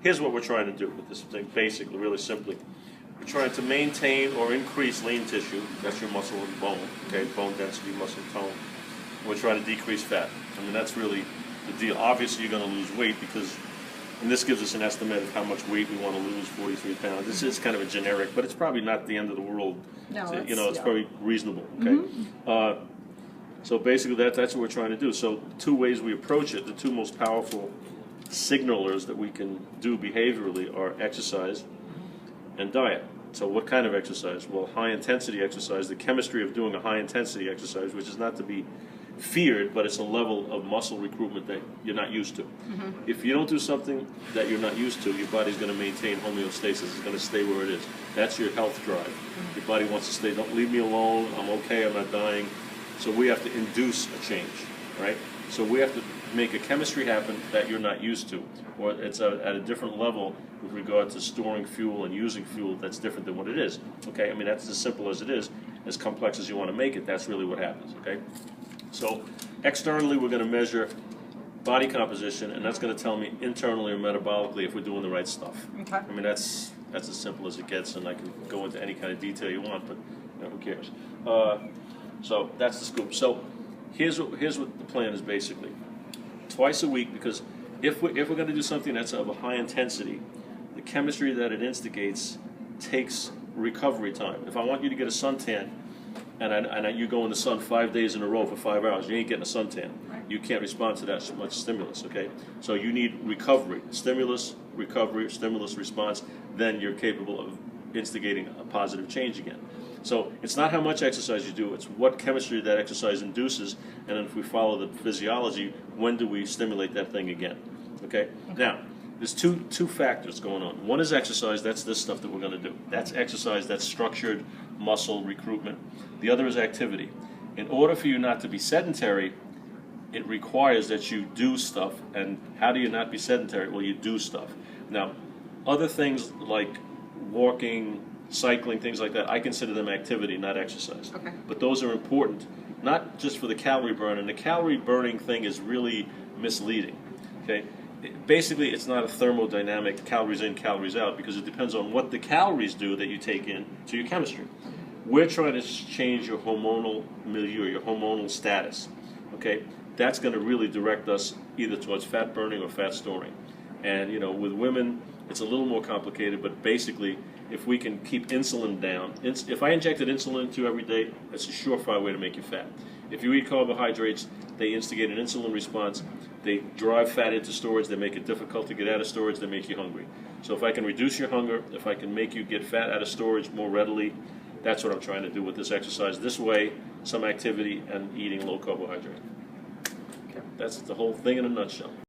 Here's what we're trying to do with this thing, basically, really simply. We're trying to maintain or increase lean tissue, that's your muscle and bone, okay, bone density, muscle tone. We're trying to decrease fat. I mean, that's really the deal. Obviously, you're going to lose weight because, and this gives us an estimate of how much weight we want to lose, 43 pounds. This is kind of a generic, but it's probably not the end of the world. No, it's very reasonable, okay? So basically, that's what we're trying to do. So two ways we approach it, the two most powerful signalers that we can do behaviorally are exercise and diet. So what kind of exercise? Well, high intensity exercise, the chemistry of doing a high intensity exercise, which is not to be feared, but it's a level of muscle recruitment that you're not used to. If you don't do something that you're not used to, your body's going to maintain homeostasis. It's going to stay where it is. That's your health drive. Your body wants to stay, don't leave me alone, I'm okay, I'm not dying. So we have to induce a change, right? So we have to make a chemistry happen that you're not used to, or it's at a different level with regard to storing fuel and using fuel that's different than what it is. Okay, I mean, that's as simple as it is, as complex as you want to make it. That's really what happens. Okay, so externally we're going to measure body composition, and that's going to tell me internally or metabolically if we're doing the right stuff. Okay. I mean, that's as simple as it gets, and I can go into any kind of detail you want, but who cares? So that's the scoop. So here's what the plan is basically. Twice a week, because if we're going to do something that's of a high intensity, the chemistry that it instigates takes recovery time. If I want you to get a suntan, and you go in the sun 5 days in a row for 5 hours, you ain't getting a suntan. You can't respond to that much stimulus, okay? So you need recovery, stimulus, recovery, stimulus response, then you're capable of instigating a positive change again. So it's not how much exercise you do, it's what chemistry that exercise induces, and then if we follow the physiology, when do we stimulate that thing again, okay? Now, there's two factors going on. One is exercise, that's this stuff that we're going to do. That's exercise, that's structured muscle recruitment. The other is activity. In order for you not to be sedentary, it requires that you do stuff, and how do you not be sedentary? Well, you do stuff. Now, other things like walking, cycling, things like that, I consider them activity, not exercise. Okay. But those are important, not just for the calorie burn, and the calorie burning thing is really misleading. Okay? Basically, it's not a thermodynamic calories in, calories out, because it depends on what the calories do that you take in to your chemistry. We're trying to change your hormonal milieu, your hormonal status. Okay? That's going to really direct us either towards fat burning or fat storing. And, you know, with women, it's a little more complicated, but basically, if we can keep insulin down, if I injected insulin into you every day, that's a surefire way to make you fat. If you eat carbohydrates, they instigate an insulin response, they drive fat into storage, they make it difficult to get out of storage, they make you hungry. So if I can reduce your hunger, if I can make you get fat out of storage more readily, that's what I'm trying to do with this exercise. This way, some activity and eating low carbohydrate. That's the whole thing in a nutshell.